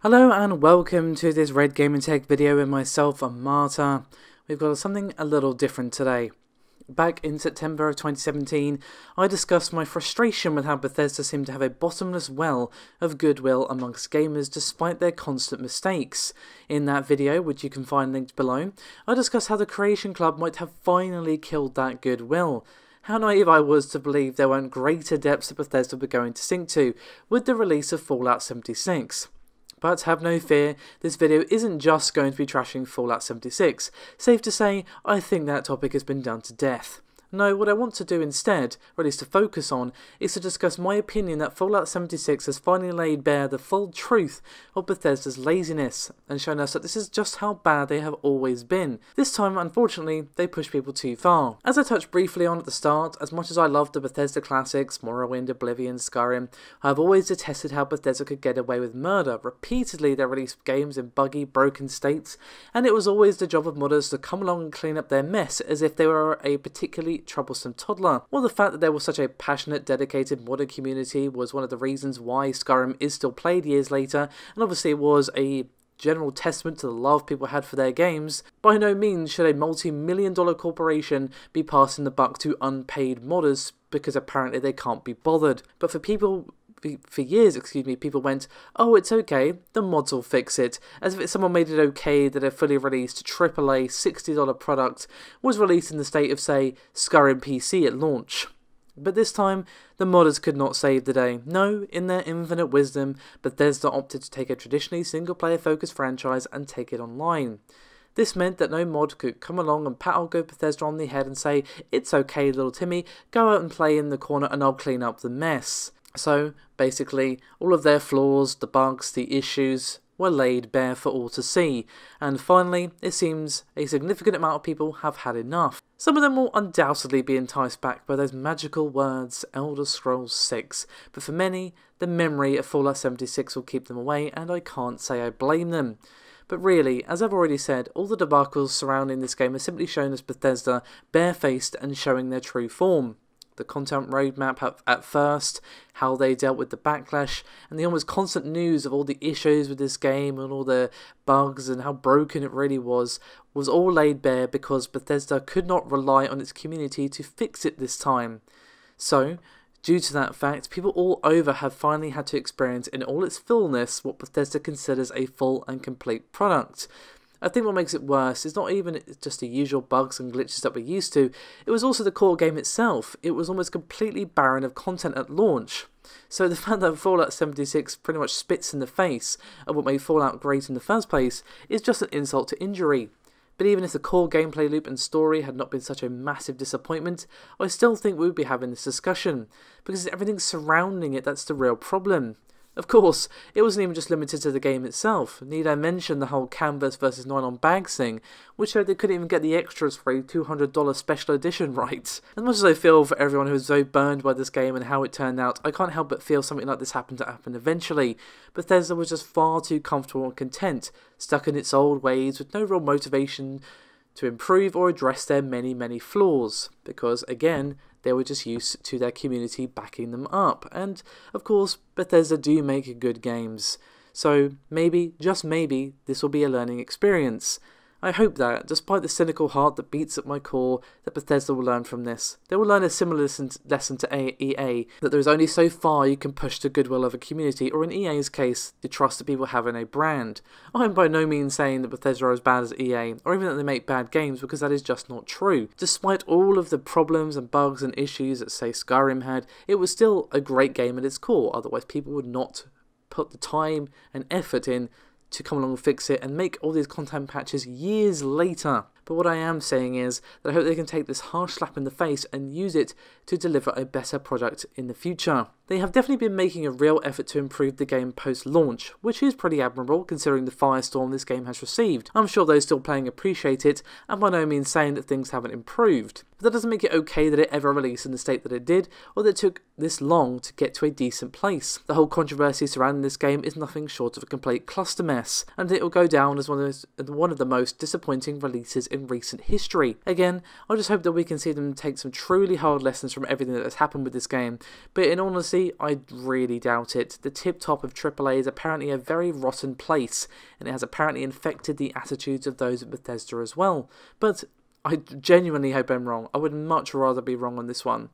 Hello and welcome to this Red Gaming Tech video with myself and Marta. We've got something a little different today. Back in September of 2017, I discussed my frustration with how Bethesda seemed to have a bottomless well of goodwill amongst gamers despite their constant mistakes. In that video, which you can find linked below, I discussed how the Creation Club might have finally killed that goodwill. How naive I was to believe there weren't greater depths that Bethesda were going to sink to with the release of Fallout 76. But have no fear, this video isn't just going to be trashing Fallout 76. Safe to say, I think that topic has been done to death. No, what I want to do instead, or at least to focus on, is to discuss my opinion that Fallout 76 has finally laid bare the full truth of Bethesda's laziness, and shown us that this is just how bad they have always been. This time, unfortunately, they push people too far. As I touched briefly on at the start, as much as I love the Bethesda classics, Morrowind, Oblivion, Skyrim, I have always detested how Bethesda could get away with murder. Repeatedly, they released games in buggy, broken states, and it was always the job of modders to come along and clean up their mess as if they were a particularly troublesome toddler. Well, the fact that there was such a passionate, dedicated modder community was one of the reasons why Skyrim is still played years later, and obviously it was a general testament to the love people had for their games. By no means should a multi-million-dollar corporation be passing the buck to unpaid modders because apparently they can't be bothered. But for years, people went, oh, it's okay, the mods will fix it, as if someone made it okay that a fully released AAA $60 product was released in the state of, say, Skyrim PC at launch. But this time, the modders could not save the day. No, in their infinite wisdom, Bethesda opted to take a traditionally single-player focused franchise and take it online. This meant that no mod could come along and pat old Bethesda on the head and say, it's okay, little Timmy, go out and play in the corner and I'll clean up the mess. So, basically, all of their flaws, the bugs, the issues were laid bare for all to see, and finally, it seems a significant amount of people have had enough. Some of them will undoubtedly be enticed back by those magical words, Elder Scrolls 6, but for many, the memory of Fallout 76 will keep them away, and I can't say I blame them. But really, as I've already said, all the debacles surrounding this game are simply shown as Bethesda barefaced and showing their true form. The content roadmap at first, how they dealt with the backlash, and the almost constant news of all the issues with this game and all the bugs and how broken it really was all laid bare because Bethesda could not rely on its community to fix it this time. So, due to that fact, people all over have finally had to experience in all its fullness what Bethesda considers a full and complete product. I think what makes it worse is not even just the usual bugs and glitches that we're used to, it was also the core game itself. It was almost completely barren of content at launch. So the fact that Fallout 76 pretty much spits in the face of what made Fallout great in the first place is just an insult to injury. But even if the core gameplay loop and story had not been such a massive disappointment, I still think we would be having this discussion, because it's everything surrounding it that's the real problem. Of course, it wasn't even just limited to the game itself. Need I mention the whole canvas versus nylon bags thing, which showed they couldn't even get the extras for a $200 special edition right. As much as I feel for everyone who was so burned by this game and how it turned out, I can't help but feel something like this happened to happen eventually. Bethesda was just far too comfortable and content, stuck in its old ways with no real motivation to improve or address their many flaws, because again, they were just used to their community backing them up, and of course Bethesda do make good games, so maybe, just maybe, this will be a learning experience. I hope that, despite the cynical heart that beats at my core, that Bethesda will learn from this. They will learn a similar lesson to EA, that there is only so far you can push the goodwill of a community, or in EA's case, the trust that people have in a brand. I am by no means saying that Bethesda are as bad as EA, or even that they make bad games, because that is just not true. Despite all of the problems and bugs and issues that, say, Skyrim had, it was still a great game at its core, otherwise people would not put the time and effort in to come along and fix it and make all these content patches years later. But what I am saying is that I hope they can take this harsh slap in the face and use it to deliver a better product in the future. They have definitely been making a real effort to improve the game post-launch, which is pretty admirable considering the firestorm this game has received. I'm sure those still playing appreciate it, and by no means saying that things haven't improved. But that doesn't make it okay that it ever released in the state that it did, or that it took this long to get to a decent place. The whole controversy surrounding this game is nothing short of a complete cluster mess, and it will go down as one of the most disappointing releases in recent history. Again, I just hope that we can see them take some truly hard lessons from everything that has happened with this game, but in honesty, Honestly, I really doubt it. The tip top of AAA is apparently a very rotten place, and it has apparently infected the attitudes of those at Bethesda as well. But I genuinely hope I'm wrong. I would much rather be wrong on this one.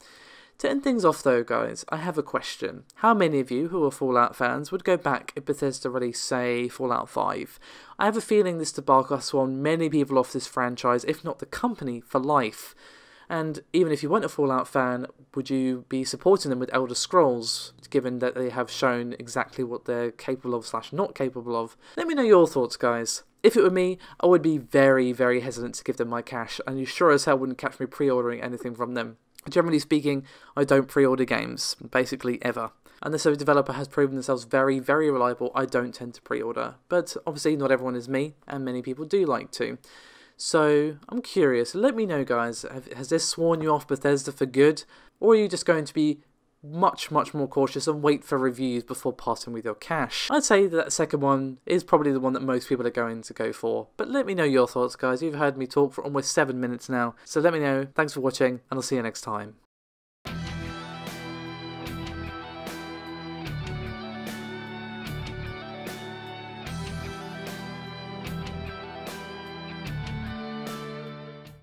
To end things off though, guys, I have a question. How many of you who are Fallout fans would go back if Bethesda released, say, Fallout 5? I have a feeling this debacle has sworn many people off this franchise, if not the company, for life. And even if you weren't a Fallout fan, would you be supporting them with Elder Scrolls, given that they have shown exactly what they're capable of / not capable of? Let me know your thoughts, guys. If it were me, I would be very, very hesitant to give them my cash, and you sure as hell wouldn't catch me pre-ordering anything from them. Generally speaking, I don't pre-order games, basically ever. Unless a developer has proven themselves very, very reliable, I don't tend to pre-order. But obviously not everyone is me, and many people do like to. So, I'm curious, let me know guys, has this sworn you off Bethesda for good? Or are you just going to be much more cautious and wait for reviews before parting with your cash? I'd say that second one is probably the one that most people are going to go for. But let me know your thoughts guys, you've heard me talk for almost 7 minutes now. So let me know, thanks for watching, and I'll see you next time.